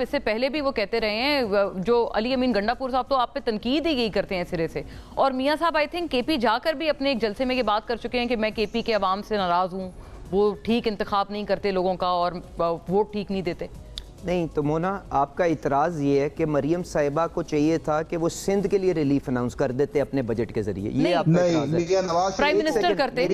इससे पहले भी वो कहते रहे हैं, जो अली अमीन गंडापुर साहब तो आप पे तनकीद ही यही करते हैं सिरे से। और मियां साहब आई थिंक केपी जाकर भी अपने एक जलसे में ये बात कर चुके हैं कि मैं केपी के अवाम से नाराज़ हूँ, वो ठीक इंतखाब नहीं करते लोगों का और वोट ठीक नहीं देते। नहीं तो मोना, आपका इतराज़ ये है कि मरियम साहिबा को चाहिए था कि वो सिंध के लिए रिलीफ अनाउंस कर देते अपने बजट के जरिए। ये आपका इतराज़ है। प्राइम मिनिस्टर करते।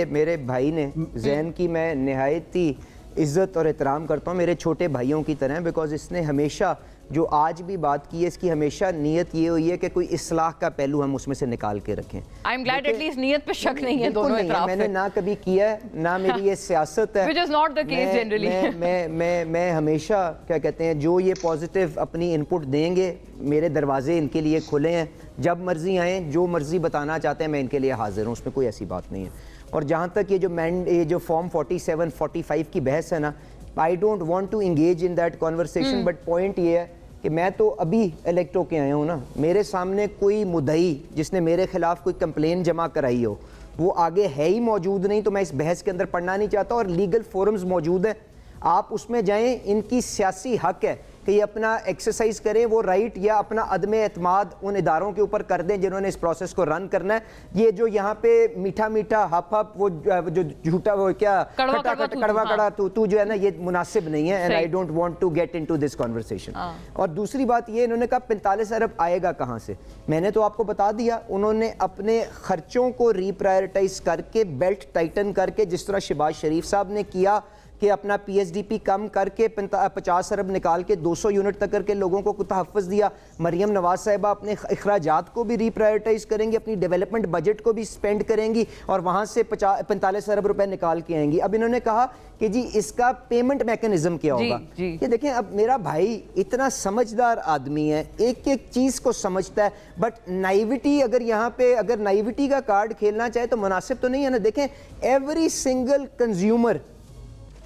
मेरे भाई ने जैन की मैं निहायत ही इज्जत और एहतराम करता हूँ, मेरे छोटे भाइयों की तरह, बिकॉज इसने हमेशा जो आज भी बात की है इसकी हमेशा नीयत ये हुई है कि कोई इस्लाह का पहलू हम उसमें से निकाल के रखें। आई एम ग्लैड एटलीस्ट नीयत पे शक नहीं है दोनों तरफ। मैंने ना कभी किया है ना मेरी ये सियासत है। Which is not the case generally. मैं हमेशा क्या कहते हैं, जो ये पॉजिटिव अपनी इनपुट देंगे, मेरे दरवाजे इनके लिए खुले हैं, जब मर्जी आएँ, जो मर्जी बताना चाहते हैं मैं इनके लिए हाजिर हूँ, उसमें कोई ऐसी बात नहीं है। और जहाँ तक ये जो फॉर्म 47-45 की बहस है ना, I don't want to engage in that conversation, but point ये है कि मैं तो अभी इलेक्ट होके आया हूँ ना, मेरे सामने कोई मुद्दई जिसने मेरे खिलाफ कोई कंप्लेन जमा कराई हो वो आगे है ही मौजूद नहीं, तो मैं इस बहस के अंदर पढ़ना नहीं चाहता। और लीगल फोरम्स मौजूद हैं, आप उसमें जाएं, इनकी सियासी हक है कि ये अपना एक्सरसाइज करें, वो राइट या अपना अदम एतमाद उन इदारों के ऊपर कर दें जिन्होंने इस प्रोसेस को रन करना है। ये जो यहाँ पे मीठा मीठा हप हप वो जो झूठा वो क्या कड़वा कड़ा तू जो है ना, ये मुनासिब नहीं है, and I don't want to get into this conversation. और दूसरी बात ये, इन्होंने कहा 45 अरब आएगा कहाँ से, मैंने तो आपको बता दिया, उन्होंने अपने खर्चों को रीप्रायोरिटाइज करके, बेल्ट टाइटन करके, जिस तरह शहबाज शरीफ साहब ने किया कि अपना PSDP कम करके 50 अरब निकाल के 200 यूनिट तक करके लोगों को तहफ़्फ़ुज़ दिया। मरियम नवाज साहिबा अपने अखराजात को भी रीप्रायोरिटाइज करेंगी, अपनी डेवलपमेंट बजट को भी स्पेंड करेंगी और वहाँ से 45 अरब रुपए निकाल के आएंगी। अब इन्होंने कहा कि जी इसका पेमेंट मैकेनिज्म क्या होगा। ये देखें, अब मेरा भाई इतना समझदार आदमी है, एक एक चीज़ को समझता है, बट नाइविटी अगर यहाँ पे अगर नाइविटी का कार्ड खेलना चाहे तो मुनासिब तो नहीं है ना। देखें, every single consumer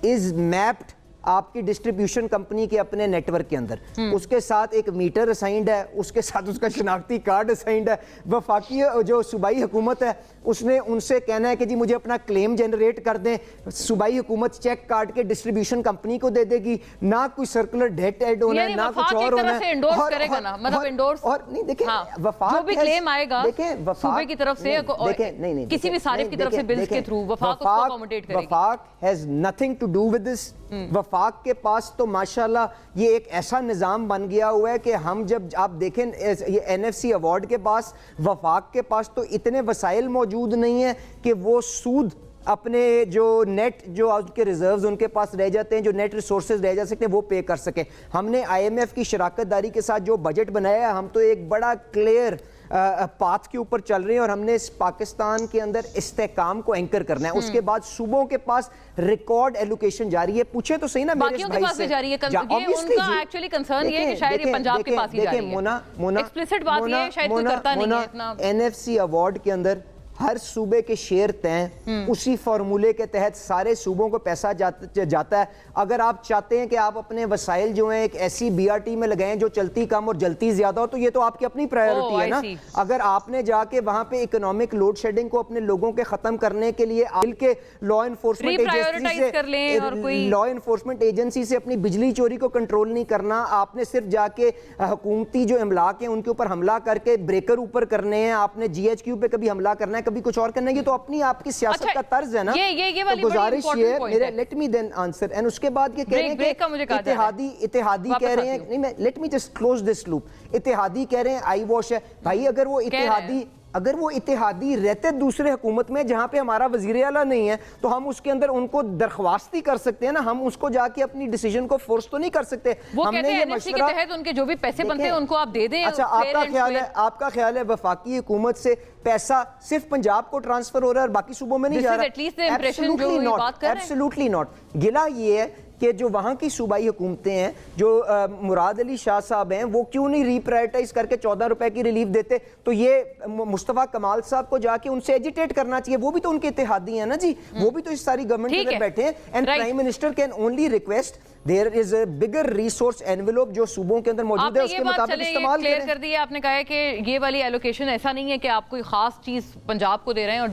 is mapped आपकी डिस्ट्रीब्यूशन कंपनी के अपने नेटवर्क के अंदर, उसके साथ एक मीटर असाइंड है, उसके साथ उसका शनाख्ती कार्ड असाइंड है। वफाकी जो सूबाई हुकूमत है उसने उनसे कहना है कि जी मुझे अपना क्लेम जनरेट कर दें, सूबाई हुकूमत चेक काट के डिस्ट्रीब्यूशन कंपनी को दे देगी, ना कोई सर्कुलर डेट ऐड होना है, ना कुछ और होना है। और नहीं देखें, वफाक जो भी क्लेम आएगा सूबे की तरफ से, नहीं किसी भी सारिफ की तरफ से बिल्स के थ्रू, वफाक उसको अकोमोडेट करेगी। वफाक has nothing to do with this. वफाक के पास तो माशाल्लाह ये एक ऐसा निज़ाम बन गया हुआ है कि हम जब आप देखें ये NFC अवार्ड के पास, वफाक के पास तो इतने वसाइल मौजूद नहीं है कि वो सूद अपने जो नेट जो उनके रिजर्व्स उनके पास रह जाते हैं, जो नेट रिसोर्सेज रह जा सकते हैं, वो पे कर सके। हमने IMF की शराकत दारी के साथ जो बजट बनाया है, हम तो एक बड़ा क्लियर पाथ के ऊपर चल रहे हैं और हमने इस पाकिस्तान के अंदर इस्तेहकाम को एंकर करना है। उसके बाद सूबों के पास रिकॉर्ड एलोकेशन जारी है। पूछे तो सही ना, मेरे बाकियों के पास भी जारी है। उनका एक्चुअली कंसर्न ये है कि शायद ये पंजाब के पास ही जारी है। मोना एक्सप्लिसिट बात ये है, शायद कोई करता नहीं है इतना। NFC अवार्ड के अंदर हर सूबे के शेयर तय, उसी फार्मूले के तहत सारे सूबों को पैसा जाता है। अगर आप चाहते हैं कि आप अपने वसाइल जो हैं एक ऐसी BRT में लगाएं जो चलती कम और जलती ज्यादा हो, तो ये तो आपकी अपनी प्रायोरिटी है ना। अगर आपने जाके वहां पे इकोनॉमिक लोड शेडिंग को अपने लोगों के खत्म करने के लिए के लॉ इन्फोर्समेंट एजेंसी से अपनी बिजली चोरी को कंट्रोल नहीं करना, आपने सिर्फ जाके हुकूमती जो इमलाक है उनके ऊपर हमला करके ब्रेकर ऊपर करने हैं, आपने GHQ पे कभी हमला करना है, कभी कुछ और करना है, ये तो अपनी आपकी सियासत का तर्ज है ना। ये वाली तो गुजारिश ये मेरे, let me then answer, and उसके बाद ये कह रहे हैं कि इत्तेहादी कह रहे हैं, नहीं मैं let me just close this loop. इत्तेहादी कह रहे हैं आई वॉश है भाई, अगर वो इत्तेहादी रहते दूसरे हुकूमत में जहां पे हमारा वजीर आला नहीं है, तो हम उसके अंदर उनको दरख्वास्त ही कर सकते हैं ना, हम उसको जाके अपनी डिसीजन को फोर्स तो नहीं कर सकते। वो हमने ये मशवरा के तहत उनके जो भी पैसे बनते हैं उनको आप दे दें। अच्छा, आपका ख्याल है वफाकी हुकूमत से पैसा सिर्फ पंजाब को ट्रांसफर हो रहा है और बाकी सूबों में नहीं जा रहा? Absolutely not. गिला ये है कि जो वहाँ की सूबाई हुकूमतें हैं, जो मुराद अली शाह साहब हैं, वो क्यों नहीं रीप्रायोरिटाइज करके 14 रुपए की रिलीफ देते? तो ये मुस्तफा कमाल साहब को जाके उनसे एजिटेट करना चाहिए, वो भी तो उनके इत्तेहादी हैं ना जी, वो भी तो इस सारी गवर्नमेंट के अंदर बैठे हैं। And prime minister can only request there is a bigger resource envelope जो सूबों के अंदर मौजूद है, उसके मुताबिक इस्तेमाल करें। कर दिया आपने, कहा है कि ये वाली एलोकेशन ऐसा नहीं है कि आप कोई खास चीज पंजाब को दे रहे हैं और